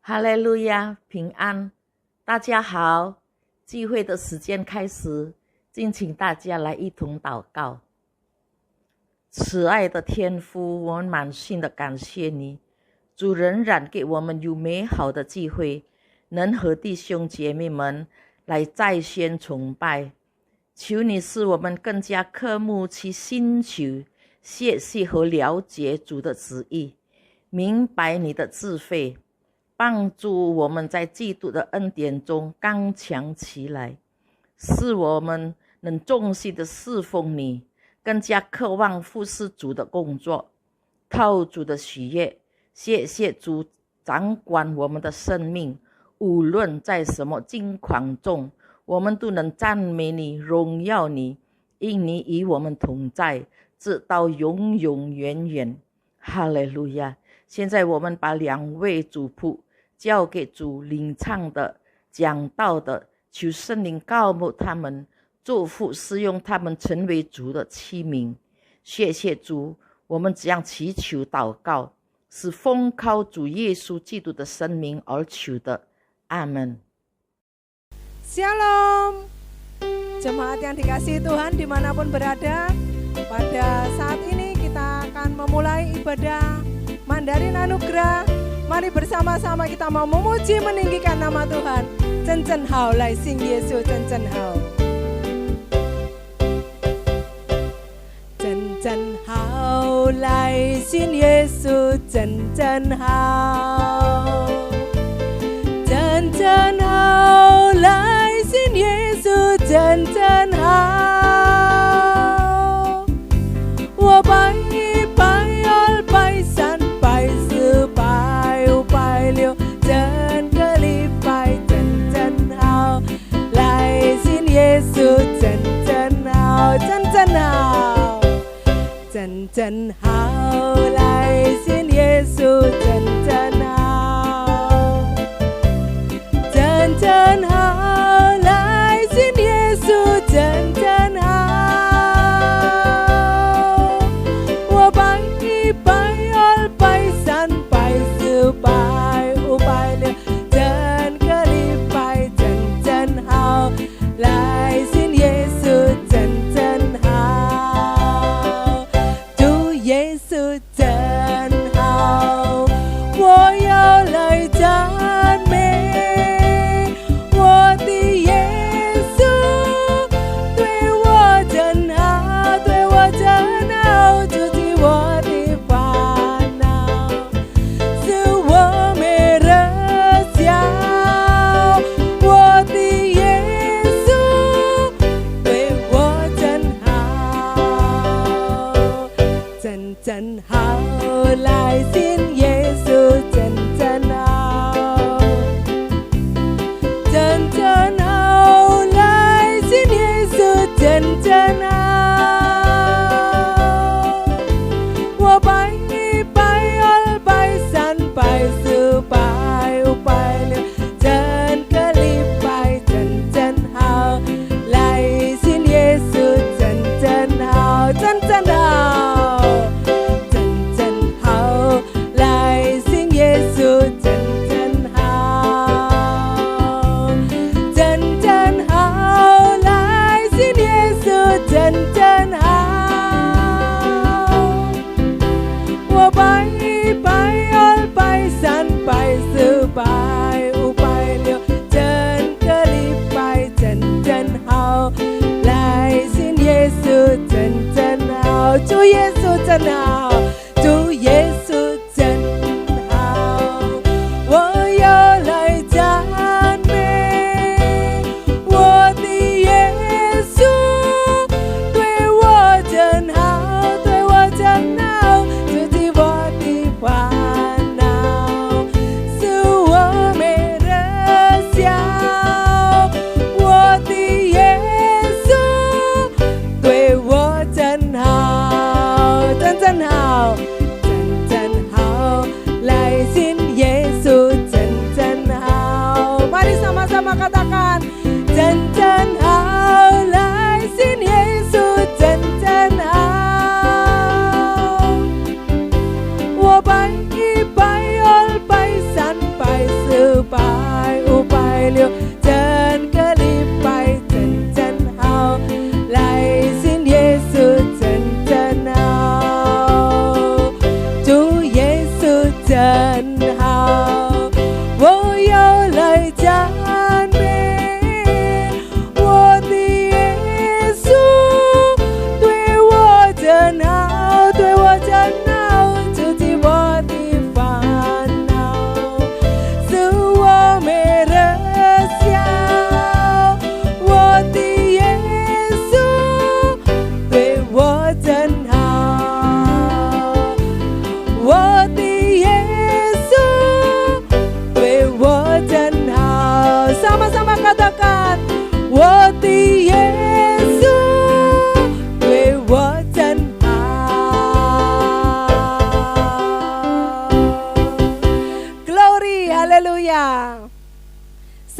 哈利路亚，平安！大家好，聚会的时间开始，敬请大家来一同祷告。慈爱的天父，我们满心的感谢你，主仍然给我们有美好的机会，能和弟兄姐妹们来在线崇拜。求你使我们更加渴慕去寻求、学习和了解主的旨意，明白你的智慧，帮助我们在基督的恩典中刚强起来，使我们能忠心的侍奉你，更加渴望服侍主的工作，讨主的喜悦。谢谢主掌管我们的生命，无论在什么境况中，我们都能赞美你、荣耀你，因你与我们同在，直到永永远远。哈利路亚！现在我们把两位主仆交给主领唱的、讲道的，求圣灵膏抹他们，祝福使用他们成为主的器皿。谢谢主，我们这样祈求祷告，是奉靠主耶稣基督的圣名而求的。阿们。Shalom, jemaat yang dikasihi Tuhan dimanapun berada. Pada saat ini kita akan memulai ibadah Mandarin Anugerah. Mari bersama-sama kita mau memuji meninggikan nama Tuhan. Chân chân hào lại xin Yesus, chân chân hào. Chân chân hào lại xin Yesus, chân chân hào. Chân chân hào lại xin Yesus, chân chân hào. 我拜一拜二拜三拜四拜五拜六，整个礼拜真真好，来信耶稣真真好，真真好，真真好，来信耶稣真真好，真真好，来信耶稣真真好。我拜一拜二拜三拜四拜五拜六，整个礼拜真真好，来信耶稣真真好，主耶稣真好，我要来赞美我的耶稣，对我真好，对我真好，除去我的烦恼，使我没人笑。我的耶稣对我真好，真真好，来信耶稣真真好，真真好，来信耶稣真真好。我拜一拜二拜三拜四拜五拜六，整个礼拜真真好，来信耶稣真真好，真真好，真真好，来信耶稣真真好，真真好，来信耶稣真真好。我拜一拜二拜三拜四拜五拜六，整个礼拜真真好，来信耶稣真真好，主耶稣真好，主耶稣真好，我要来赞美我的耶稣，对我真好，对我真好，除去我的烦恼，使我没人笑。我的耶稣对我真好，真真好。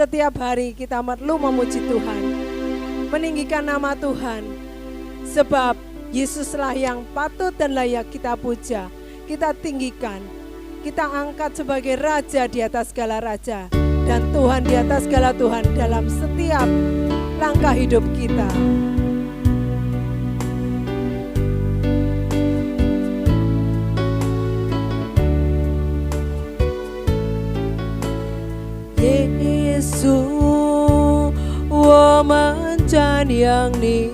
setiap hari kita perlu memuji Tuhan, meninggikan nama Tuhan, sebab Yesuslah yang patut dan layak kita puja, kita tinggikan, kita angkat sebagai Raja di atas segala Raja, dan Tuhan di atas segala Tuhan dalam setiap langkah hidup kita. Yesus, 我们瞻仰你，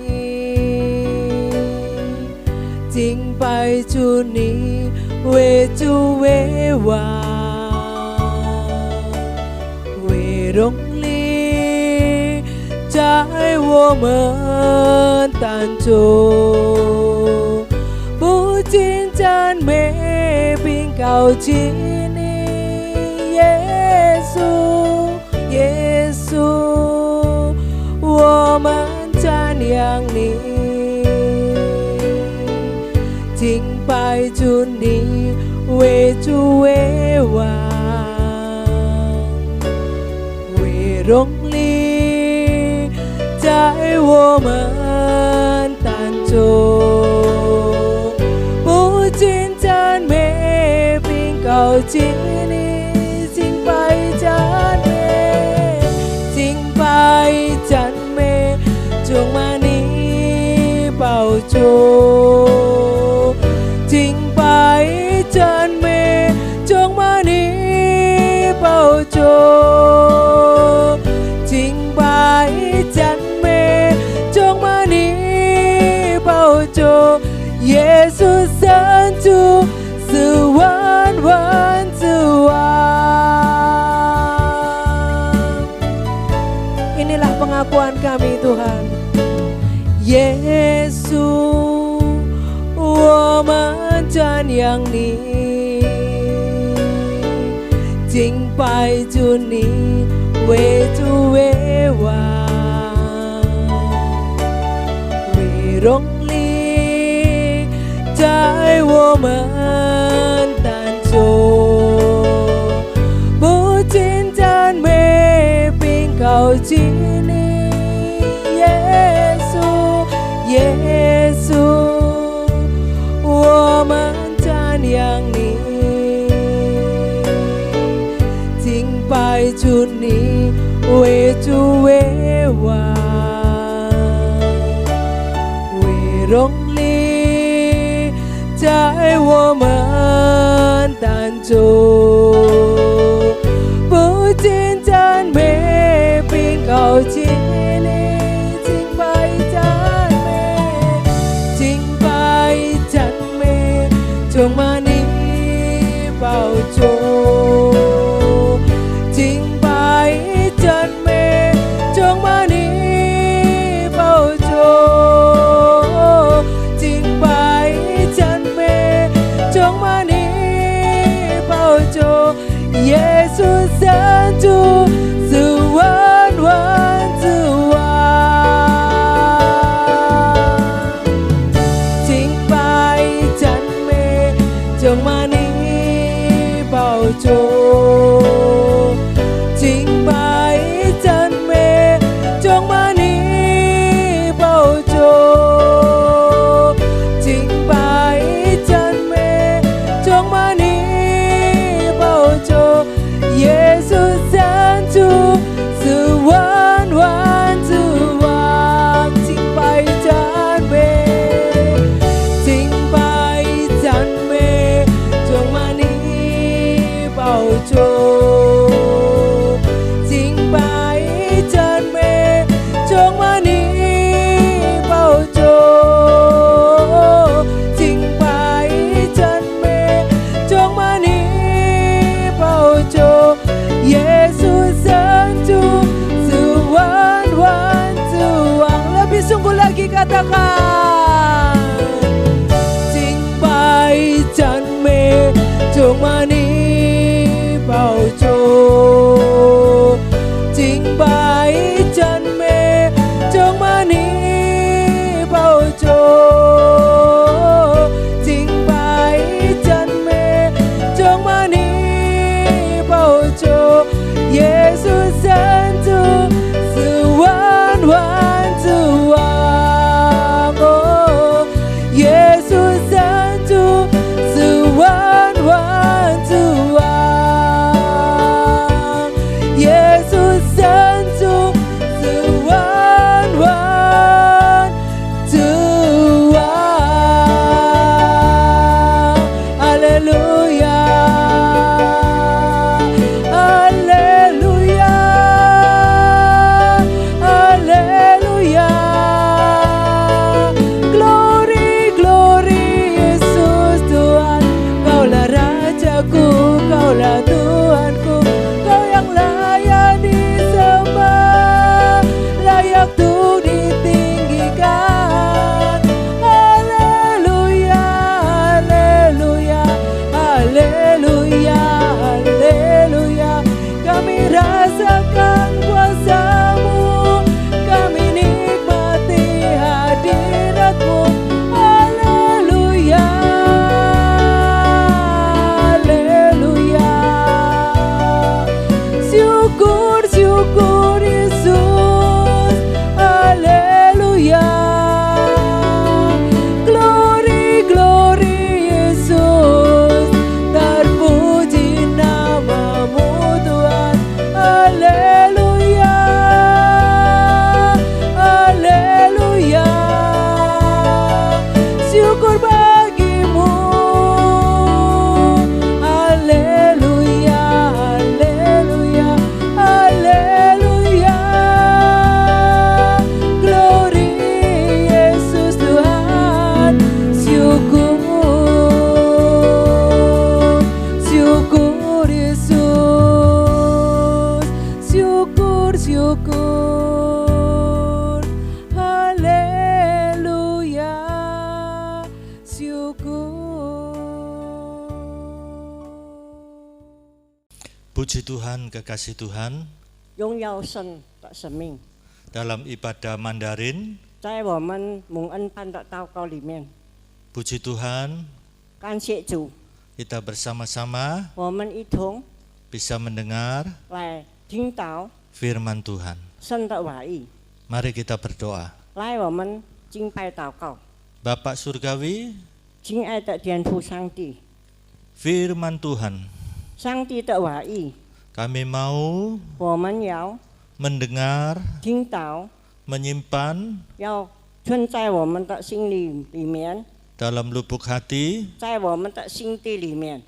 敬拜主你，为主为王，为荣力在我们当中，不仅赞美并高举你，耶稣，耶稣，我们瞻仰你，敬拜主你，为主为王，为荣力在我们当中，不仅赞美并高举你，敬拜赞美，敬拜赞美，充满你宝座，敬拜赞美，充满你宝座，敬拜赞美，充满你宝座，耶稣神主是万万之王。Inilah pengakuan kami Tuhan, Yesus, 我们瞻仰你，敬拜主你，为主为王，为荣力在我们当中，不仅赞美并高举你，耶稣，耶稣，我们瞻仰你，敬拜主你，为主为王，为荣力在我们当中，不仅赞美并高举你，敬拜赞美，敬拜赞美，充满你宝座，敬拜赞美，充满你宝座，敬拜赞美，充满你宝座，耶稣神主是万万之王，敬拜赞美，充满你宝座，敬拜赞美，充满你宝座，敬拜赞美，充满你宝座，耶稣神主是万万之王，敬拜赞美，敬拜赞美，充满你宝座，敬拜赞美，充满你宝座，敬拜赞美，充满你宝座，耶稣神主是万万之王。Lebih sungguh lagi katakan, 敬拜赞美，充满你宝座，敬拜赞美，充满你宝座，敬拜赞美，充满你宝座，耶稣神主 Glory, glory Yesus, terpuji namamu Tuhan. Haleluya, haleluya, syukur bagimu. Haleluya, haleluya, haleluya. Glory Yesus Tuhan, syukur, syukur Yesus, syukur, syukur. Haleluya, syukur. Puji Tuhan, kekasih Tuhan, 荣耀神的生命， dalam ibadah Mandarin, 在我们蒙恩般的祷告里面， puji Tuhan, 感谢主， kita bersama-sama 我们一同 bisa mendengar 来听到 firman Tuhan. 神的话语， Mari kita berdoa. 来我们敬拜祷告。 Bapak Surgawi, 亲爱的天父上帝， firman Tuhan, 上帝的话语， kami mau 我们要 mendengar, 听到， menyimpan 要存在我们的心里面， dalam lubuk hati, 在我们的心底里面，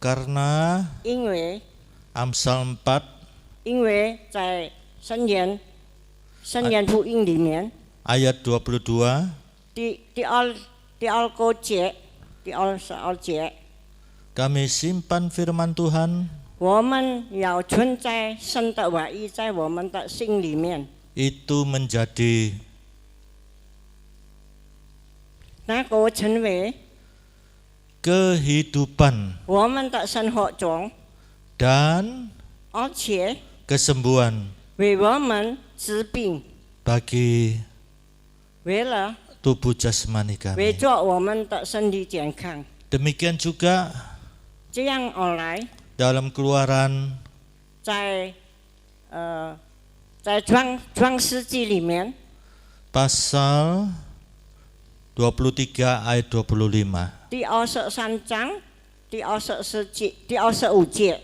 karena 因为 Amsal 4因为在箴言福音里面 ayat 22, 第二个节，第22节。 kami simpan firman Tuhan, 我们要存在神的话语在我们的心里面， itu menjadi 那个成为 kehidupan 我们的生活中， dan 而且 kesembuhan 为我们治病， bagi 为了 tubuh jasmani 为 kami. 着我们的身体健康， Demikian juga 这样而来， dalam Keluaran 在创世纪里面 pasal 23 ayat 25. 第23章第25节，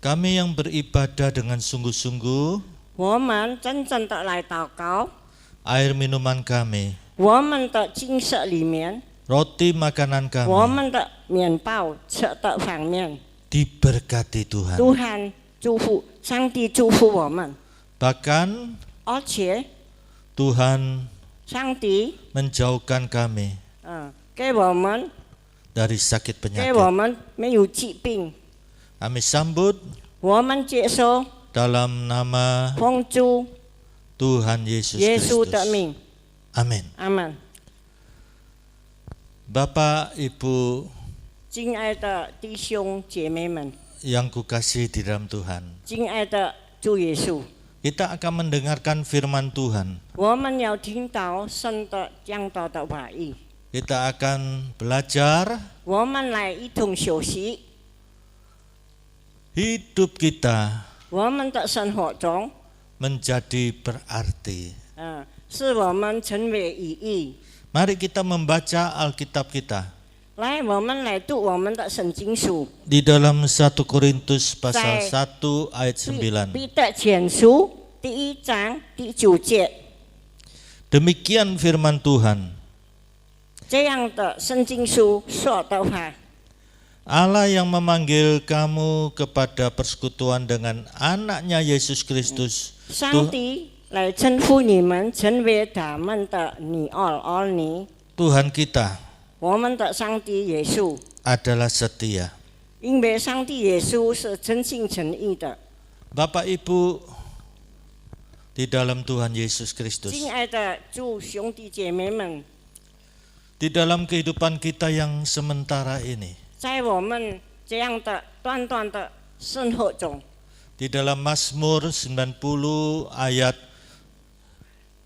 Kami yang beribadah dengan sungguh-sungguh, 我们真正的来祷告， air minuman kami, 我们的精神里面， roti makanan 我 kami, 们的面包吃的方面。 diberkati Tuhan. Tuhan 祝福，上帝祝福我们， Bahkan 而且 Tuhan 上帝 menjauhkan kami 给我们 dari sakit 给我 penyakit. 们没有疾病， Kami sambut 我们接受 dalam nama 奉主 Tuhan Yesus 耶稣的 Kristus. 名， Amin. 阿门。 Bapak, Ibu 亲爱的弟兄姐妹们， yang kukasihi di dalam Tuhan, 亲爱的主耶稣， kita akan mendengarkan firman Tuhan. 我们要听到神的讲道的话语， Kita akan belajar 我们来一同学习， hidup kita 我们的生活中， menjadi berarti. 使我们成为意义。 Mari kita membaca Alkitab kita 来，我们来读我们的圣经书。 di dalam 1 Korintus pasal 1 ayat 9. 彼得前书第1章第9节， Demikian firman Tuhan. 这样的圣经书说的话， Allah yang memanggil kamu kepada persekutuan dengan anaknya Yesus Kristus, 上帝来称呼你们成为他们的女儿女。 Tuhan kita 我们的上帝耶稣， adalah setia. 因为上帝耶稣是真心诚意的。 Bapak Ibu di dalam Tuhan Yesus Kristus, 亲爱的主兄弟姐妹们， di dalam kehidupan kita yang sementara ini, 在我们这样的短短的生活中， di dalam Mazmur 90 ayat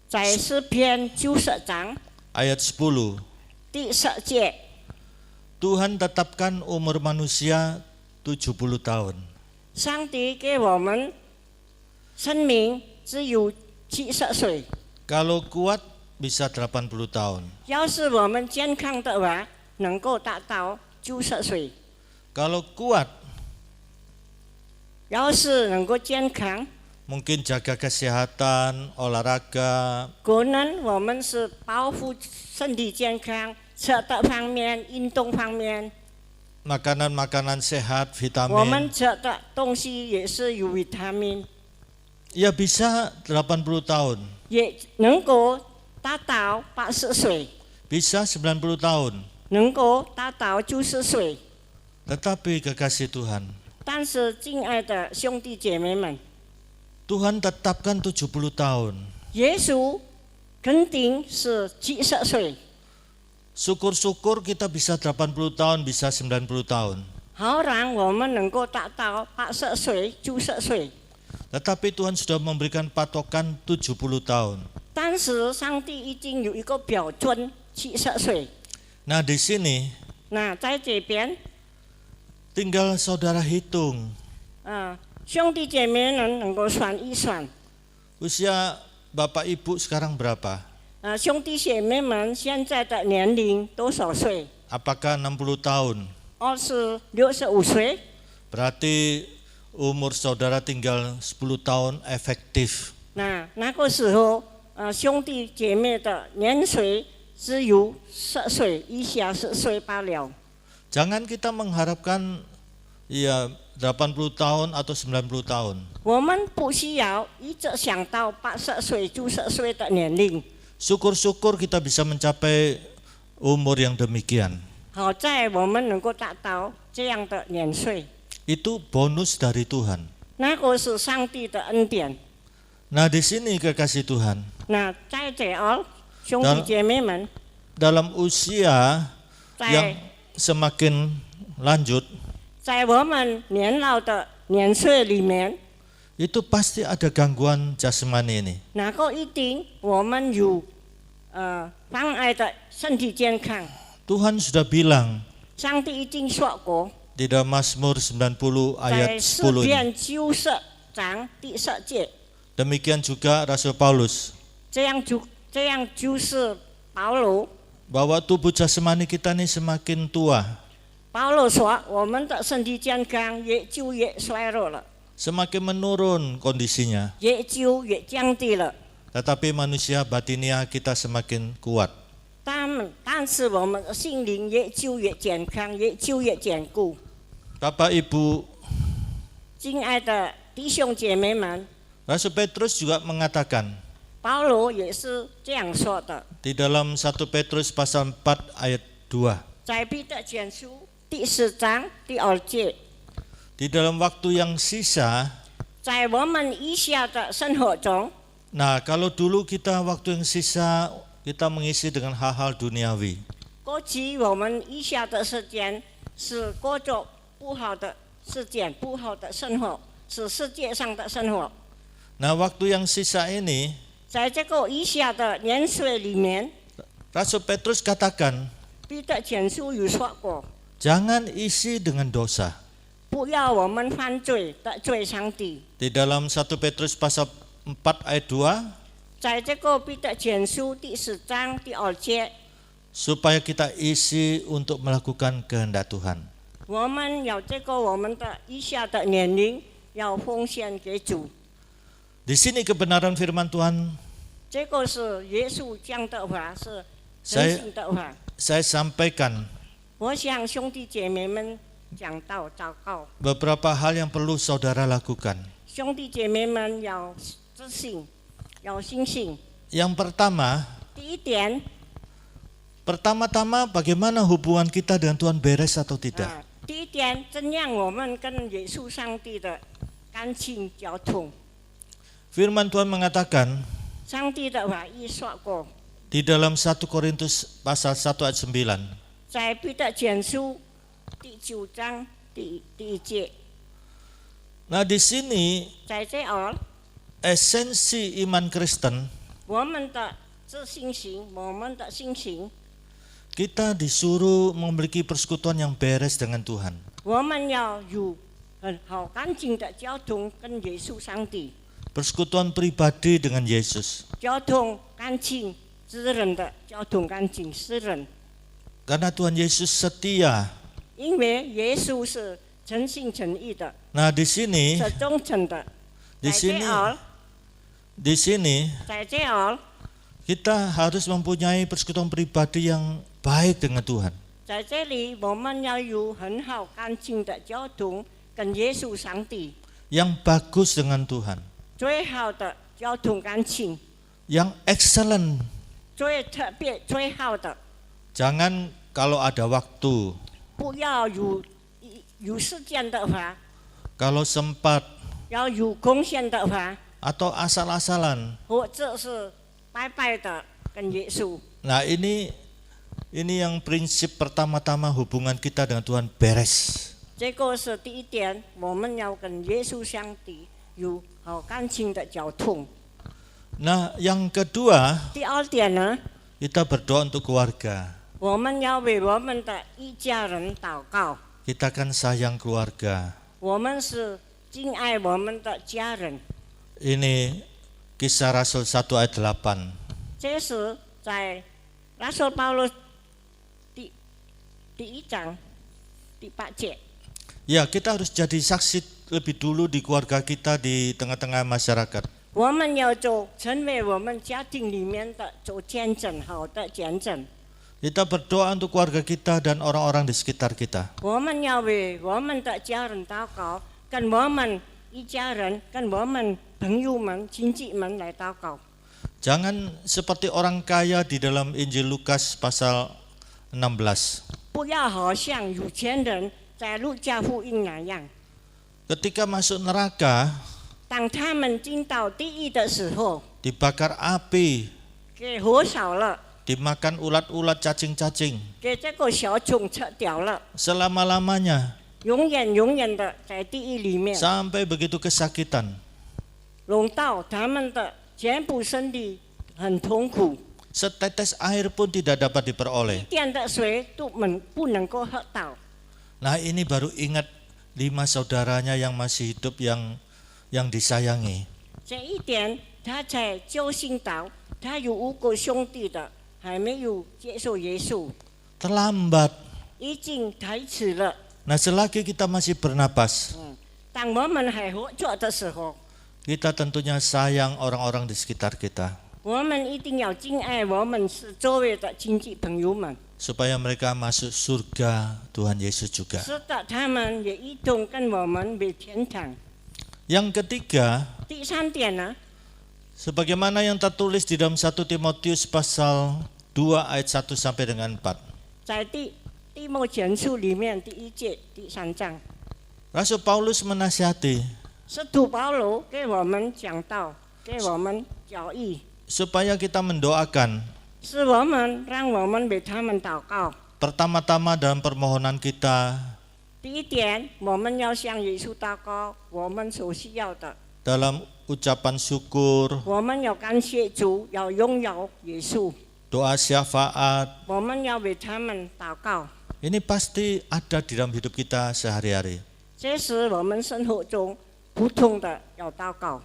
在诗篇90章 ayat 10, 第10节， Tuhan tetapkan umur manusia 70 tahun. 上帝给我们生命只有70岁。 Kalau kuat bisa 80 tahun. 要是我们健康的话，能够达到90岁。 Kalau kuat, 要是能够健康， mungkin jaga kesehatan, olahraga, 可能我们是保护身体健康，吃的方面、运动方面， makanan-makanan sehat, 我们 vitamin. 吃的东西也是有维他命， Ya bisa 80 tahun, 也能够达到80岁， bisa 90 tahun. 能够达到90岁。 Tetapi kekasih Tuhan, 但是，敬爱的兄弟姐妹们， Tuhan tetapkan 70 tahun. 耶稣肯定是70岁。 Syukur-syukur kita bisa 80 tahun, bisa 90 tahun. 好让我们能够达到80岁、90岁。 Tetapi Tuhan sudah memberikan patokan 70 tahun. 但是，上帝已经有一个标准，70岁。 Nah di sini 那在这边， tinggal saudara hitung 兄弟姐妹们能够算一算， usia Bapak Ibu sekarang berapa? 兄弟姐妹们现在的年龄多少岁？ Apakah 60 tahun? 65岁。 Berarti umur saudara tinggal 10 tahun efektif. 那个时候，兄弟姐妹的年岁只有10岁以下，10岁罢了。 Jangan kita mengharapkan ya 80 tahun atau 90 tahun. 我们不需要一直想到80岁、90岁的年龄。 Syukur-syukur kita bisa mencapai umur yang demikian. 好在我们能够达到这样的年岁， Itu bonus dari Tuhan. 那个是上帝的恩典。 Nah di sini kekasih Tuhan, 那在这儿，兄弟姐妹们， dalam usia 在 yang semakin lanjut, 在我们年老的年岁里面， itu pasti ada gangguan jasmani ini. 那个一定我们有妨碍的身体健康。 Tuhan sudah bilang 上帝已经说过， di dalam Mazmur 90 ayat 在诗 10 ini. 篇90章第10节， Demikian juga Rasul Paulus, 这样就是保罗。 bahwa tubuh jasmani kita ini semakin tua, 保罗说，我们的身体健康越就越衰弱了， semakin menurun kondisinya. 越就越降低了。 Tetapi manusia batinia kita semakin kuat. 但是我们的心灵越就越健康，越就越坚固。 Bapak Ibu, 敬爱的弟兄姐妹们， Rasul Petrus juga mengatakan 保罗也是这样说的， di dalam 1 Petrus pasal 4 ayat 2. 在彼得前书第10章第2节， Di dalam waktu yang sisa, 在我们以下的生活中， nah kalau dulu kita waktu yang sisa kita mengisi dengan hal-hal duniawi. 过去我们以下的时间是过着不好的时间、不好的生活，是世界上的生活。 Nah waktu yang sisa ini, 在这个以下的年岁里面， Rasul Petrus katakan, 彼得前书有说过， jangan isi dengan dosa. 不要我们犯罪得罪上帝。 Di dalam 1 Petrus pasal 4 ayat 2, 在这个彼得前书第10章第2节， supaya kita isi untuk melakukan kehendak Tuhan. 我们要这个我们的以下的年龄要奉献给主。 Di sini kebenaran firman Tuhan 这个是耶稣讲的话，是真心的话。 saya sampaikan 我想兄弟姐妹们讲到祷告， beberapa hal yang perlu saudara lakukan. 兄弟姐妹们要自信，要信心。 Yang pertama, 第一点， pertama-tama bagaimana hubungan kita dengan Tuhan beres atau tidak? 第一点，怎样我们跟耶稣上帝的感情交通？ Firman Tuhan mengatakan 上帝的话已说过， di dalam 1 Korintus pasal 1 ayat 9. 在彼得前书第9章第1节， Nah di sini 在这儿， esensi iman Kristen 我们的自信心，我们的信心， kita disuruh memiliki persekutuan yang beres dengan Tuhan. 我们要有很好干净的交通跟耶稣上帝， Persekutuan pribadi dengan Yesus. 交通干净私人的交通干净，私人。 Karena Tuhan Yesus setia. 因为耶稣是诚心诚意的， Nah, di sini 是忠诚的。 di sini 在这儿， kita harus mempunyai persekutuan pribadi yang baik dengan Tuhan. 在这里，我们要有很好干净的交通，跟耶稣上帝 Yang bagus dengan Tuhan, 最好的交通感情， yang excellent. 最特别、最好的。 Jangan kalau ada waktu, 不要有时间的话， kalau sempat 要有贡献的话， atau asal-asalan. 或者是拜拜的跟耶稣。 Nah, ini yang prinsip pertama-tama hubungan kita dengan Tuhan beres. 这个是第一点，我们要跟耶稣相抵，有好感情的交通。 Nah, yang kedua, 第二点呢， kita berdoa untuk keluarga. 我们要为我们的一家人祷告。 Kita kan sayang keluarga. 我们是敬爱我们的家人。 Ini Kisah Rasul 1 ayat 8. 这是在拉索保罗第一章第8节。 Ya, kita harus jadi saksi lebih dulu di keluarga kita, di tengah-tengah masyarakat. 我们要成为我们家庭里面的做见证，好的见证。 Kita berdoa untuk keluarga kita dan orang-orang di sekitar kita. 我们要为我们的家人祷告，跟我们一家人，跟我们朋友们、亲戚们来祷告。 Jangan seperti orang kaya di dalam Injil Lukas pasal 16. 不要好像有钱人在路加福音那样， Ketika masuk neraka, 当他们进到地狱的时候， dibakar api, 给火烧了， dimakan ulat-ulat cacing-cacing 给这个小虫吃掉了， selama-lamanya 永远的在地狱里面， sampai begitu kesakitan. 弄到他们的全部身体很痛苦， Setetes air pun tidak dapat 一 diperoleh. 点的水都不能够喝到。 Nah, ini baru ingat 5 saudaranya yang masih hidup yang disayangi. 这一点他才救醒到，他有5个兄弟的还没有接受耶稣， Terlambat. 已经太迟了。 Nah, selagi kita masih bernapas, 当我们还活着的时候， kita tentunya sayang orang-orang di sekitar kita, 我们一定要敬爱我们是周围的亲戚朋友们， supaya mereka masuk surga Tuhan Yesus juga. 使得他们也一同跟我们为天堂。 Yang ketiga, 第3点呢， sebagaimana yang tertulis di dalam 1 Timotius pasal 2 ayat 1 sampai dengan 4. 在地摩前书里面第1节第3章， Rasul Paulus menasihati 使徒保罗给我们讲道，给我们教义， supaya kita mendoakan 是我们让我们为他们祷告。 pertama-tama dalam permohonan kita 第一点，我们要向耶稣祷告，我们所需要的， dalam ucapan syukur, 我们要感谢主，要荣耀耶稣， doa syafaat. 我们要为他们祷告。 Ini pasti ada di dalam hidup kita sehari-hari. 这是我们生活中普通的要祷告。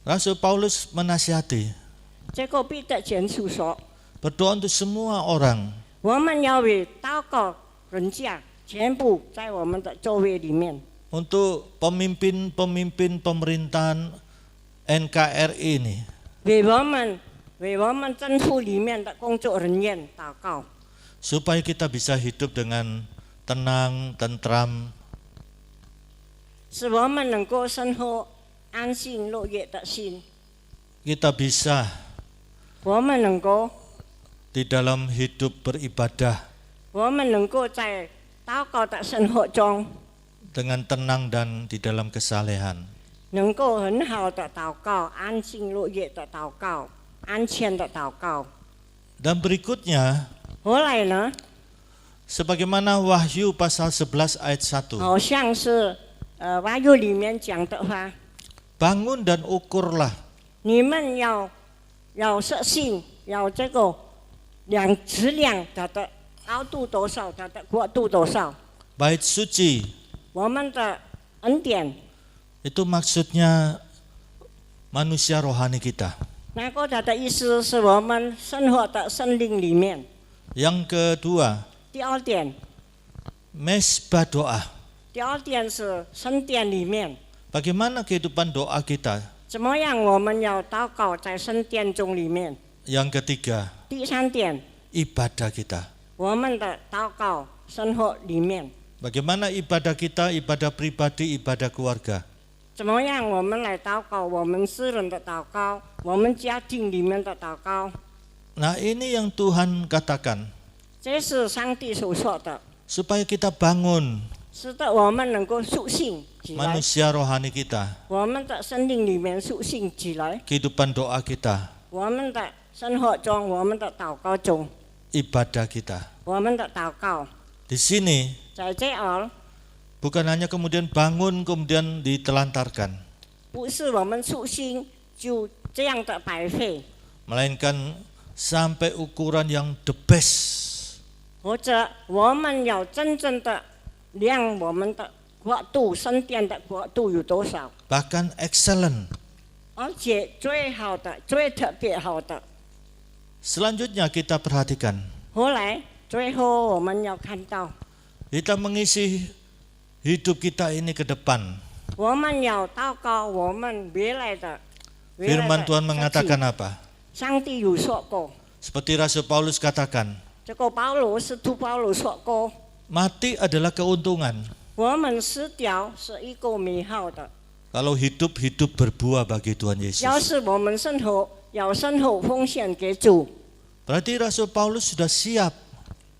Rasul Paulus menasihati 这个彼得前书说， berdoa untuk semua orang, 我们要为祷告人家，全部在我们的周围里面， untuk pemimpin-pemimpin pemerintahan NKRI ini, 为我们政府里面的工作人员祷告， supaya kita bisa hidup dengan tenang, tentram, 使我们能够生活安心乐业的心， kita bisa 我们能够 di dalam hidup beribadah 我们能够在祷告的生活中， dengan tenang dan di dalam kesalehan. 能够很好的祷告，安心乐业的祷告，安全的祷告。 Dan berikutnya, 后来呢， sebagaimana Wahyu pasal 11 ayat 1, 好像是瓦有里面讲的话， bangun dan ukurlah 你们要设信，要这个质量它的高度多少，它的宽度多少， bait suci. 我们的恩典， Itu maksudnya manusia rohani kita. 拿过他的意思是我们生活的圣灵里面。 Yang kedua, 第二点， mesbah doa. 第二点是圣殿里面， Bagaimana kehidupan doa kita? 怎么样我们要祷告在圣殿中里面。 Yang ketiga, 第三点， ibadah kita. 我们的祷告生活里面， Bagaimana ibadah kita, ibadah pribadi, ibadah keluarga. 怎么样我们来祷告，我们私人的祷告，我们家庭里面的祷告， Nah, ini yang Tuhan katakan, 这是上帝所说的， supaya kita bangun 使得我们能够苏醒起来， manusia rohani kita, 我们的生命里面苏醒起来， kehidupan doa kita, 我们的生活中，我们的祷告中， ibadah kita. 我们的祷告 Di sini 在这儿， bukan hanya kemudian bangun kemudian ditelantarkan, 不是我们苏醒就这样的白费， melainkan sampai ukuran yang the best. 或者我们要真正的量我们的国度，圣殿的国度有多少， Bahkan excellent. 而且最好的、最特别好的。 Selanjutnya kita perhatikan, 后来最后我们要看到， kita mengisi hidup kita ini ke depan. 我们要祷告我们未来的。 Firman Tuhan mengatakan apa? 上帝有说过， Seperti Rasul Paulus katakan, 这个使徒保罗说过， mati adalah keuntungan. 我们死掉是一个美好的。 Kalau hidup berbuah bagi Tuhan 要 Yesus. 是我们生活奉献给主， Berarti Rasul Paulus sudah siap.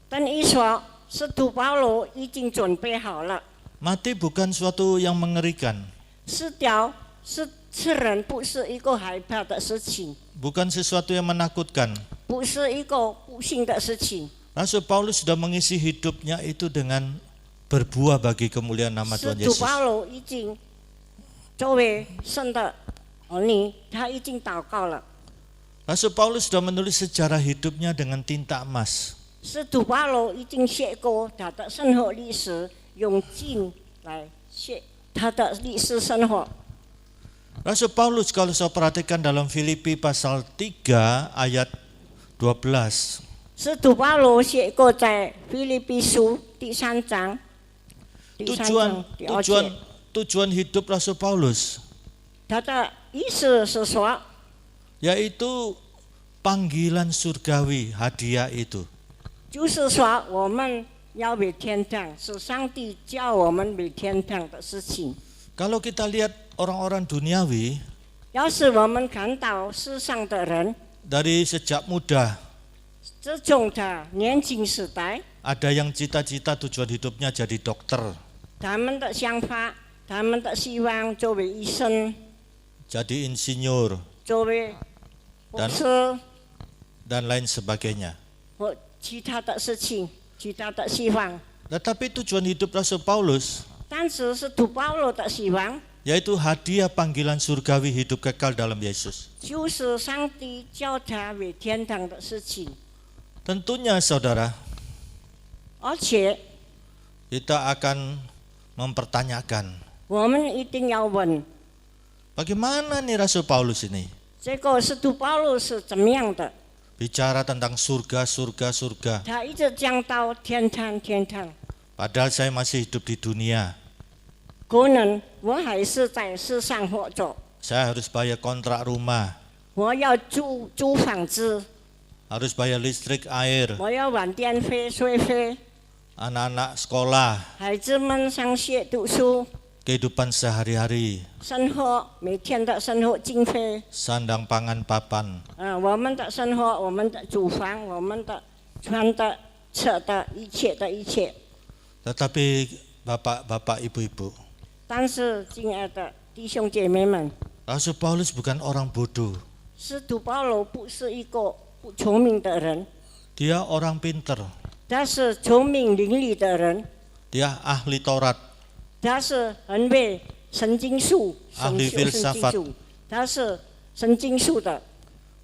等于说使徒保罗已经准备好了。 Mati bukan suatu yang mengerikan, 死掉是人不是一个害怕的事情， bukan sesuatu yang menakutkan. 不是一个不幸的事情。 Rasul Paulus sudah mengisi hidupnya itu dengan berbuah bagi kemuliaan nama 使 Tuhan 徒 Yesus. 保罗已经作为神的儿女，他已经祷告了。 Rasul Paulus sudah menulis sejarah hidupnya dengan tinta emas. 使徒保罗已经写过他的生活历史，用金来写他的历史生活。 Rasul Paulus kalau saya perhatikan dalam Filipi pasal 3 ayat 12. 使徒保罗写过在腓立比书第3章，第3章第2节， Tujuan hidup Rasul Paulus 他的意思是说， yaitu panggilan surgawi, hadiah itu. 就是说我们要为天堂，是上帝叫我们为天堂的事情。 Kalau kita lihat orang-orang duniawi 要是我们看到世上的人， dari sejak muda, 这种的年轻时代， ada yang cita-cita tujuan hidupnya jadi dokter, 他们的想法，他们的希望作为医生， jadi insinyur, 作为博士 dan lain sebagainya. 和其他的事情，其他的希望。 Tetapi tujuan hidup Rasul Paulus 但是使徒保罗的希望， yaitu hadiah panggilan surgawi hidup kekal dalam Yesus. 就是上帝叫他为天堂的事情。 Tentunya saudara, 而且 kita akan mempertanyakan, 我们一定要问， bagaimana nih Rasul Paulus ini 这个使徒保罗是怎么样的？ bicara tentang surga, surga, surga. 他一直讲到天堂，天堂。 Padahal saya masih hidup di dunia. 可能我还是在世上活着， Saya harus bayar kontrak rumah, 我要租房子， harus bayar listrik, air, 我要还电费、水费， anak-anak sekolah, 孩子们上学读书， kehidupan sehari-hari, 生活每天的生活经费， sandang pangan papan. 我们的生活，我们的住房，我们的穿的、吃的，一切的一切。 Tetapi bapak-bapak, ibu-ibu, 但是，亲爱的弟兄姐妹们， Rasul Paulus bukan orang bodoh. 使徒保罗不是一个不聪明的人， Dia orang pinter. 他是聪明伶俐的人， Dia ahli Taurat, 他是很会神经术、 ahli 神经 filsafat, 术，他是神经术的，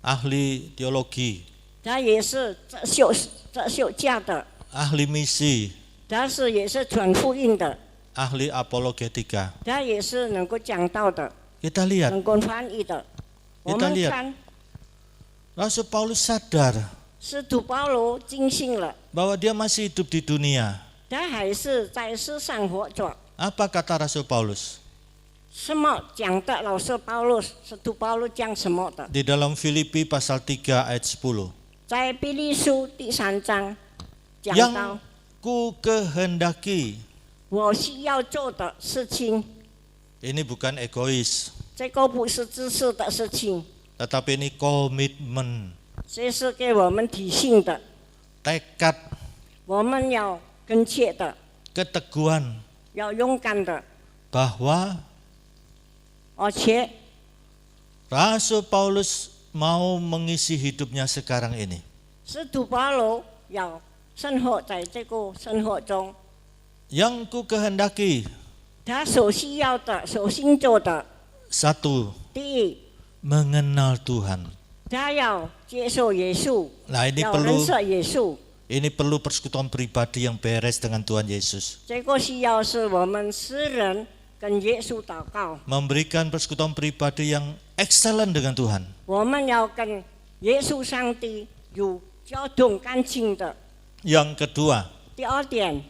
ahli teologi, 他也是哲学家的， ahli misi, 他也是传福音的， ahli apologetika. 他也是能够讲道的， Kita lihat 能够翻译的。我们 lihat 看 Rasul Paulus sadar 使徒保罗惊醒了， bahwa dia masih hidup di dunia. 他还是在世上活着。 Apa kata Rasul Paulus? 什么讲的？老师保罗，使徒保罗讲什么的？ Di dalam Filipi pasal 3 ayat 10. 在腓立书第3章讲到 Yang ku kehendaki. 我需要做的事情， Ini bukan egois, 这个不是自私的事情， tetapi ini komitmen, 这是给我们提醒的， tekad, 我们要跟切的， keteguhan 要勇敢的， bahwa 而且 Rasul Paulus mau mengisi hidupnya sekarang ini 使徒保罗要生活在这个生活中， yang ku kehendaki. 他所需要的、所行做的， Satu, 第一， mengenal Tuhan. 他要接受耶稣， Nah, ini 要认 perlu 识耶稣。 ini perlu persekutuan pribadi yang beres dengan Tuhan Yesus. 这个需要是我们私人跟耶稣祷告， Memberikan persekutuan pribadi yang excellent dengan Tuhan. 我们要跟耶稣上帝有交通感情的。 Yang kedua, 第二点，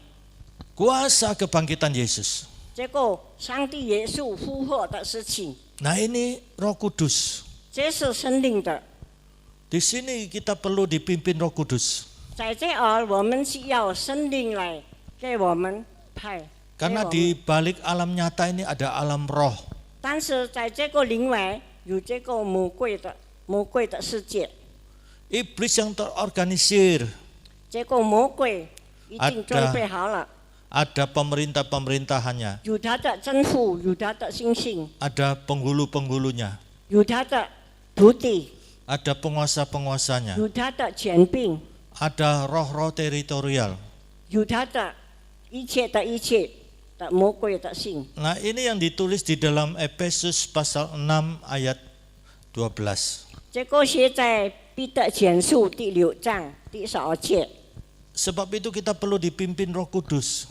kuasa kebangkitan Yesus. 这个上帝耶稣复活的事情， Nah, ini Roh Kudus. 这是圣灵的。 Di sini kita perlu dipimpin Roh Kudus. 在这儿，我们需要圣灵来给我们派。 Karena 给我们 di balik alam nyata ini ada alam roh. 但是在这个灵外有这个魔鬼的世界， Iblis yang terorganisir. 这个魔鬼已经准备好了， Ada pemerintah-pemerintahannya. 有他的政府，有他的信心， Ada penghulu-penghulunya. 有他的徒弟， Ada penguasa-penguasanya. 有他的权柄， Ada roh-roh teritorial. 有他的一切的魔鬼的性。 Nah, ini yang ditulis di dalam Efesus pasal 6 ayat 12. 这个写在彼得前书第6章第12节。 Sebab itu kita perlu dipimpin Roh Kudus.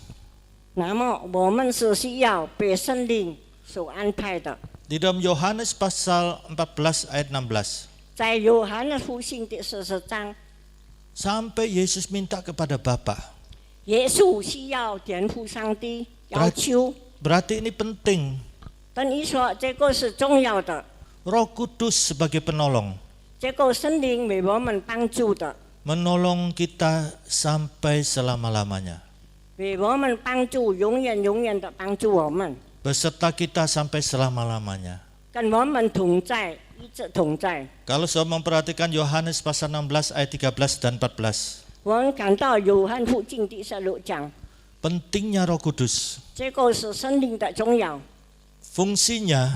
那么我们是需要被圣灵所安排的。 Di dalam Yohanes pasal 14 ayat 16. 在约翰的福音第40章， Sampai Yesus minta kepada Bapa. 耶稣需要颠覆上帝要求。 Berarti ini penting. 等于说这个是重要的， Roh Kudus sebagai penolong. 这个圣灵为我们帮助的， Menolong kita sampai selama-lamanya. 为我们帮助，永远的帮助我们， Beserta kita sampai selama-lamanya. 跟我们同在，一直同在。 Kalau saudara memperhatikan Yohanes pasal 16 ayat 13 dan 14. 我们感到约翰福音第16章， Pentingnya Roh Kudus. 这个是圣灵的重要， Fungsinya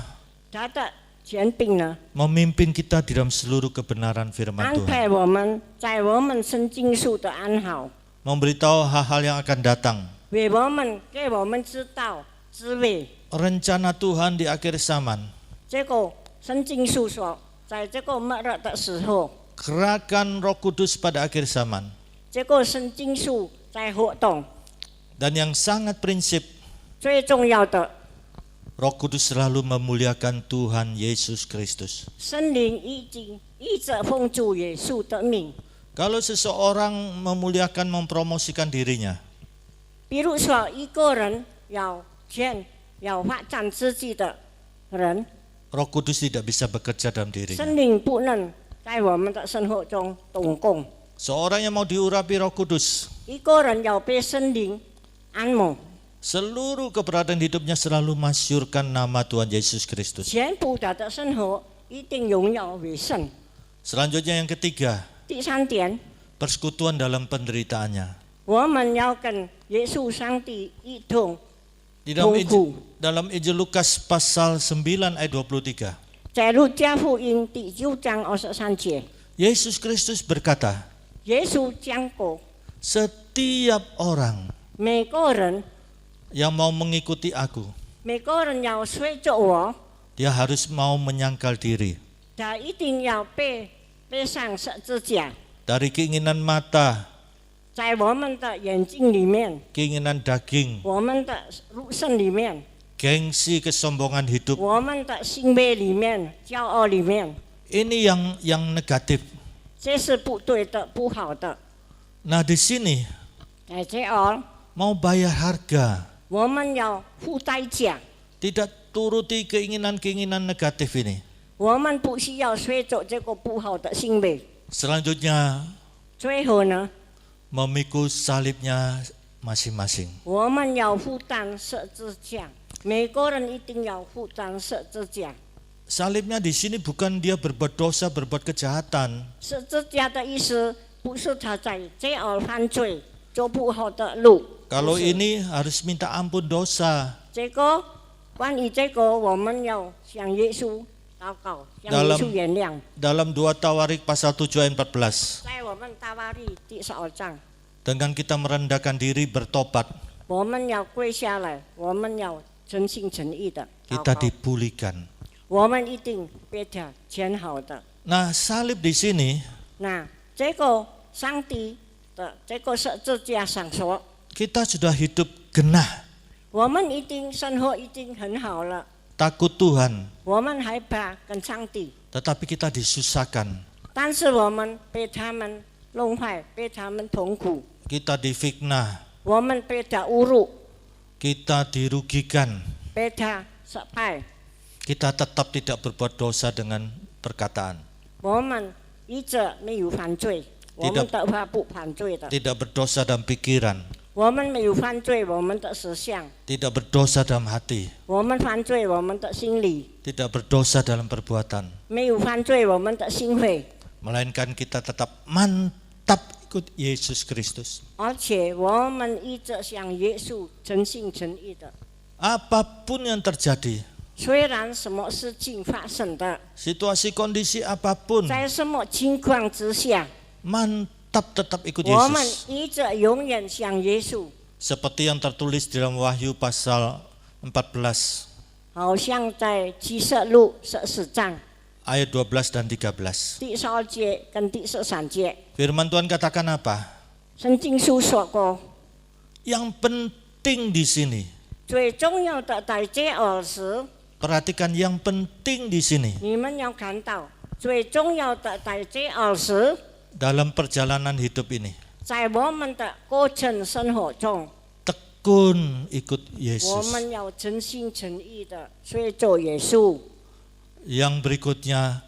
他的权柄呢， memimpin kita di dalam seluruh kebenaran firman 安 Tuhan. 排我们在我们圣经书的安好， Memberitahu hal-hal yang akan datang. 为我们给我们知道智慧。 Rencana Tuhan di akhir zaman. 这个圣经书说，在这个末日的时候， Gerakan Roh Kudus pada akhir zaman. 这个圣经书在活动。 Dan yang sangat prinsip, 最重要的， Roh Kudus selalu memuliakan Tuhan Yesus Kristus. 圣灵已经一直奉主耶稣的名。 Kalau seseorang memuliakan, mempromosikan dirinya, 比如说，一个人要发展自己的人， Roh Kudus tidak bisa bekerja dalam dirinya. 圣灵不能在我们的生活中动工。 Seorang yang mau diurapi Roh Kudus, 一个人要被圣灵按摩， seluruh keberadaan hidupnya selalu masyurkan nama Tuhan Yesus Kristus. 全部他的生活一定荣耀为圣。 Selanjutnya yang ketiga, 第3点， persekutuan dalam penderitaannya. 我们要跟耶稣上帝一同 Di 同 dalam 苦。 dalam Injil Lukas pasal 9 ayat 23, 在路加福音第9章23节， Yesus Kristus berkata, 耶稣讲过， setiap orang 每个人 yang mau mengikuti aku, 每个人要随着我， dia harus mau menyangkal diri 他一定要背上十字架， dari keinginan mata, 在我们的眼睛里面， keinginan daging, 我们的肉身里面， gengsi, kesombongan hidup. 我们的行为里面，骄傲里面， Ini yang negatif. 这是不对的，不好的。 Nah di sini 在这儿， mau bayar harga, 我们要付代价， tidak turuti keinginan-keinginan negatif ini. 我们不需要随着这个不好的行为。 Selanjutnya 最后呢， memikul salibnya masing-masing. 我们要负担十字架，每个人一定要负担十字架。 Salibnya di sini bukan dia berbuat dosa, berbuat kejahatan. 十字架的意思不是他在这儿犯罪，走不好的路。 Kalau 不是 ini harus minta ampun dosa. 这个关于这个，我们要向耶稣祷告，向耶稣原谅。 Dalam 2 Tawarik pasal 7 ayat 14. 在我们大瓦利第12章， Dengan kita merendahkan diri bertobat, 我们要跪下来，我们要诚心诚意的祷 kita 告， dipulihkan. 我们一定被他填好的。 Nah, salib di sini 那这个上帝的这个十字架上说， kita sudah hidup genah, 我们一定生活已经很好了， takut Tuhan, 我们害怕跟上帝， tetapi kita disusahkan, 但是我们被他们弄坏，被他们痛苦， kita difitnah, 我们被他侮辱， kita dirugikan, 被他失败， kita tetap tidak berbuat dosa dengan perkataan, 我们一直没有犯罪，我们的话不犯罪的， tidak berdosa dalam pikiran, 我们没有犯罪，我们的思想， tidak berdosa dalam hati, 我们犯罪，我们的心理， tidak berdosa dalam perbuatan, 没有犯罪，我们的行为， melainkan kita tetap mantap ikut Yesus Kristus. 而且我们一直向耶稣诚心诚意的。 Apapun yang terjadi, 虽然什么事情发生的， situasi kondisi apapun, 在什么情况之下， mantap tetap ikut 我们 Yesus. 一直永远向耶稣， Seperti yang tertulis dalam Wahyu pasal 14好像在启示录14章 ayat 12 dan 13. 第12节跟第13节， Firman Tuhan katakan apa? 圣经书说过， Yang penting di sini, 最重要的在这儿时， perhatikan yang penting di sini. 你们要看到，最重要的在这儿时， Dalam perjalanan hidup ini, 在我们的过程生活中， tekun ikut 我 Yesus. 们要真心诚意的随着耶稣。 Yang berikutnya,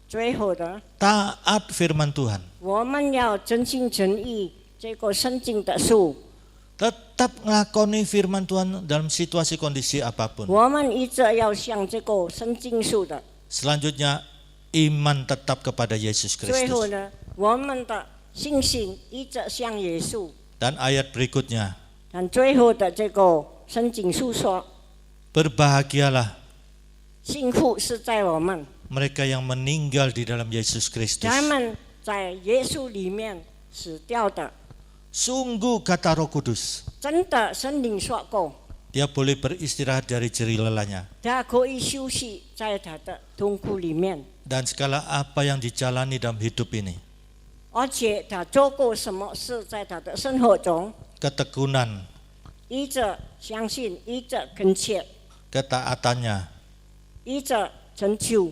最后的， taat firman Tuhan. 我们要真心诚意这个圣经的书， Tetap ngelakoni firman Tuhan dalam situasi kondisi apapun. 我们一直要向这个圣经书的。 Selanjutnya, iman tetap kepada Yesus 最后 Kristus. 呢，我们的信心一直向耶稣。 Dan ayat berikutnya, 但最后的这个圣经书说， berbahagialah 幸福是在我们， mereka yang meninggal di dalam Yesus Kristus. 他们在耶稣里面死掉的。 Sungguh kata Roh Kudus, 真的，圣灵说过， dia boleh beristirahat dari jerih lelahnya. 他可以休息在他的痛苦里面， Dan segala apa yang dijalani dalam hidup ini, 而且他做过什么事在他的生活中， ketekunan, 一直相信，一直恳切， ketaatannya, 一直成就，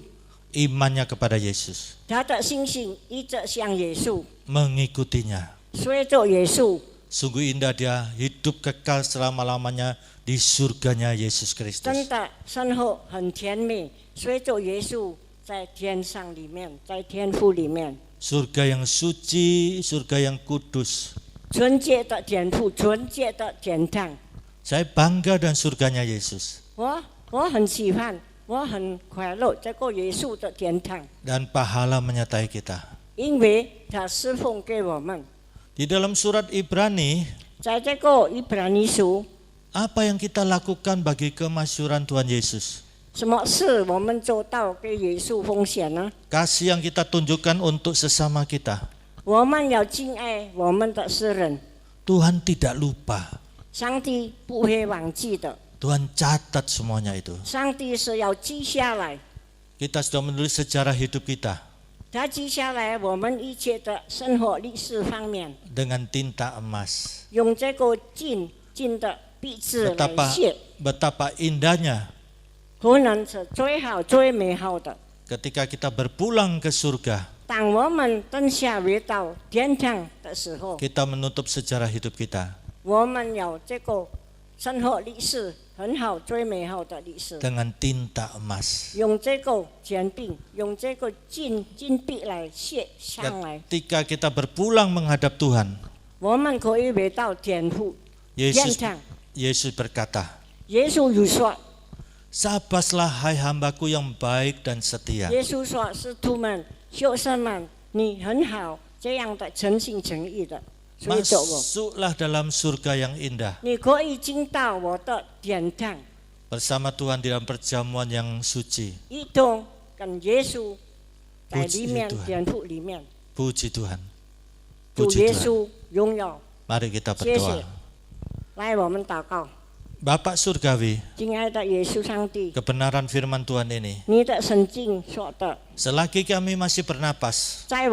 imannya kepada Yesus, 他的信心一直向耶稣， mengikutinya. 随着耶稣。 Sungguh indah dia hidup kekal selama-lamanya di surganya Yesus 真 Kristus. 的生活很甜蜜，随着耶稣在天上里面，在天父里面， Surga yang suci, surga yang kudus. 纯洁的天父，纯洁的天堂。 Saya bangga dengan surganya Yesus. 我很喜欢，我很快乐这个耶稣的天堂， Dan pahala menyertai kita. 因为他侍奉给我们。 Di dalam surat Ibrani, 在这个以弗尼书， apa yang kita lakukan bagi kemasyhuran Tuhan Yesus? 什么事我们做到给耶稣奉献呢？ Kasih yang kita tunjukkan untuk sesama kita. 我们要敬爱我们的世人， Tuhan tidak lupa. 上帝不会忘记的， Tuhan catat semuanya itu. 上帝是要记下来。 Kita sudah menulis sejarah hidup kita 他记下来我们一切的生活历史方面， dengan tinta emas. 用这个金的笔字来 Betapa 写， betapa indahnya 可能是最好最美好的。 ketika kita berpulang ke surga. 当我们等下回到天堂的时候， kita menutup sejarah hidup kita 我们有这个生活历史很好、最美好的历史， dengan tinta emas. 用这个钱币，用这个金币来写上来， Ketika kita berpulang menghadap Tuhan, 我们可以回到天堂。 Yesus berkata, 耶稣有说， Sabaslah hai hambaku yang baik dan setia. 耶稣说是徒们、学生们，你很好，这样的诚心诚意的，所以走我， Masuklah dalam surga yang indah 你可以进到我的天堂， bersama Tuhan di dalam perjamuan yang suci. 一同跟耶稣在里面 Tuhan 天父里面， Puji Tuhan. 主 Puji 耶 Tuhan. 稣荣耀。 Mari kita 谢谢 berdoa. 来，我们祷告， Bapak Surgawi, 亲爱的耶稣上帝， kebenaran firman Tuhan ini, 你的圣经说的， selagi kami masih bernapas, 当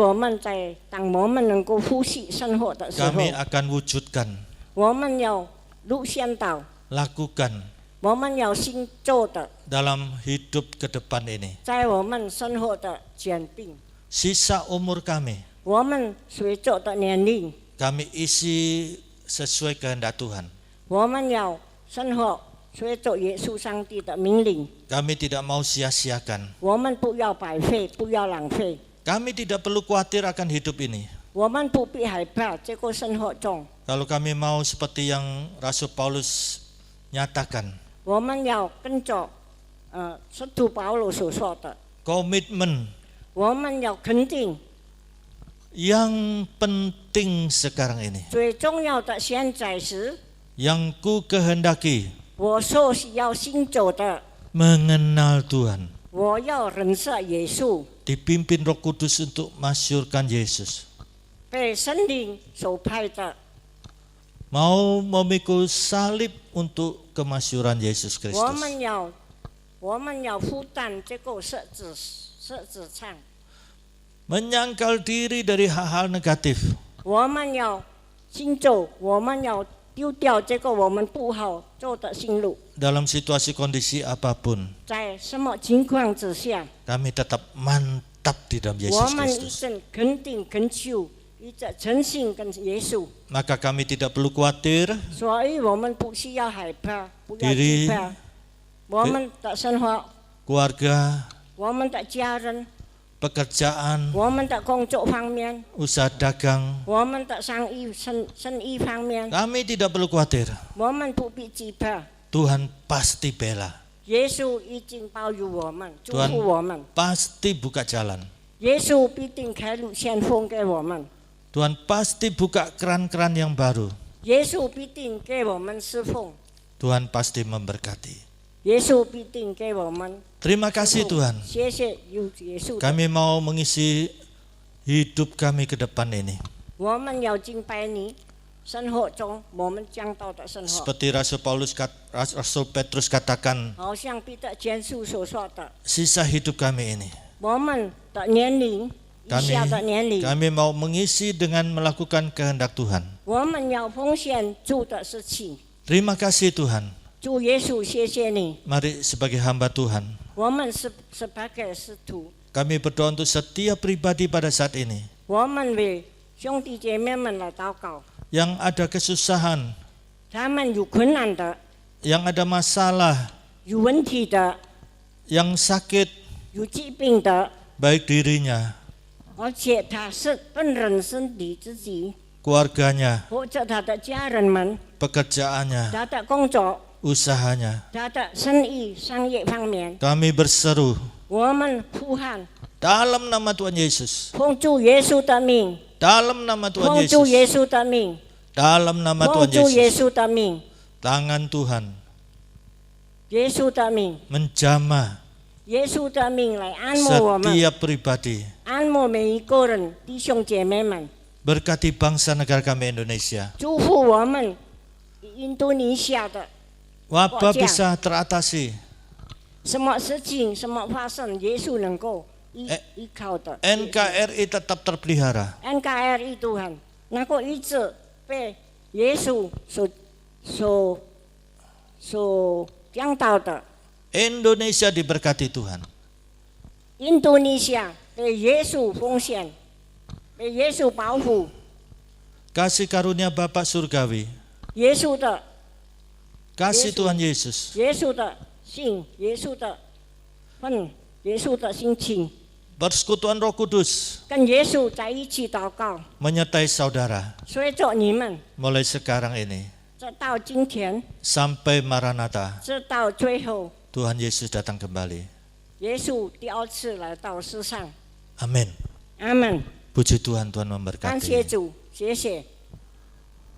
我们能够呼吸生活的时候， kami akan wujudkan, 我们要路线到， lakukan 我们要行做的， dalam hidup ke depan ini. 在我们生活的前并， Sisa umur kami, 我们随着的年龄， kami isi sesuai kehendak Tuhan. 我们要生活随着耶稣上帝的命令， Kami tidak mau sia-siakan. 我们不要白费，不要浪费， Kami tidak perlu khawatir akan hidup ini. 我们不必害怕这个生活中， Kalau kami mau seperti yang Rasul Paulus nyatakan, 我们要跟着使徒保罗所说的， komitmen 我们要肯定 yang penting sekarang ini, 最重要的现在是 yang ku kehendaki 我所需要行走的， mengenal Tuhan, 我要认识耶稣， dipimpin Roh Kudus untuk masyurkan Yesus, 被圣灵所派的， mau memikul salib untuk kemasyuran Yesus 我 Kristus. 们要负担这个十字架， Menyangkal diri dari hal-hal negatif, 我们要行走，我们要丢掉这个我们不好做的心路， dalam situasi kondisi apapun, 在什么情况之下， kami tetap mantap di dalam 我 Yesus 们一 Kristus. 直肯定恳求，一直诚信跟耶稣， Maka kami tidak perlu khawatir 所以我们不需要害怕，不要 Diri 惧怕，我们的生活， keluarga, 我们的家人， pekerjaan, 我们的工作方面， usaha dagang. 我们的生意方面， Kami tidak perlu khawatir. 我们不必惧怕。 Tuhan pasti bela. 耶稣已经保佑我们，祝 Tuhan 福我们。 pasti buka jalan. 耶稣必定开路先锋给我们， Tuhan pasti buka keran-keran yang baru. 耶稣必定给我们侍奉， Tuhan pasti memberkati. 耶稣必定给我们。 Terima kasih Tuhan. 谢谢有耶稣的。 Kami mau mengisi hidup kami ke depan ini. 我们要敬拜你，生活中我们讲到的生活， Seperti Rasul Petrus katakan, 好像彼得前书所说的， sisa hidup kami ini. 我们的年龄，以下的年龄， Kami mau mengisi dengan melakukan kehendak Tuhan. 我们要奉献主的事情。 Terima kasih Tuhan. 主耶稣，谢谢你， Mari sebagai hamba Tuhan, 我们是sebagai使徒， kami berdoa untuk setiap pribadi pada saat ini 我们为兄弟姐妹们来祷告， yang ada kesusahan, 他们有困难的， yang ada masalah, 有问题的， yang sakit, 有疾病的， baik dirinya, 而且他是本人身体自己， keluarganya, 或者他的家人们， pekerjaannya, 他的工作， usahanya. 他的生意、商业方面， Kami berseru 我们呼喊， dalam nama Tuhan Yesus, 奉主耶稣的名， dalam nama Tuhan 奉主 Yesus, 耶稣的名， dalam nama 奉 Tuhan 主耶 Yesus. 稣的名， Tangan Tuhan 耶稣的名， menjamah 耶稣的名来按摩我们， setiap pribadi. 按摩每一个人，弟兄姐妹们， Berkati bangsa negara kami Indonesia. 祝福我们印度尼西亚的 Wabah Wajah. bisa teratasi. 什么事情、什么发生，耶稣能够依靠的。 NKRI tetap terpelihara. NKRI Tuhan，能够一直被耶稣所讲到的。 Indonesia diberkati Tuhan. 印度尼西亚被耶稣奉献，被耶稣保护， kasih karunia Bapa Surgawi, 耶稣的 kasih Tuhan Yesus, 耶稣的信，耶稣的份，耶稣的心情， persekutuan Roh Kudus 跟耶稣在一起祷告。 menyertai saudara 随着你们， mulai sekarang ini 直到今天， sampai Maranatha, 直到最后， Tuhan Yesus datang kembali. 耶稣第二次来到世上。 Amin. 阿门。 Puji Tuhan, Tuhan 感谢 memberkati. 主，谢谢。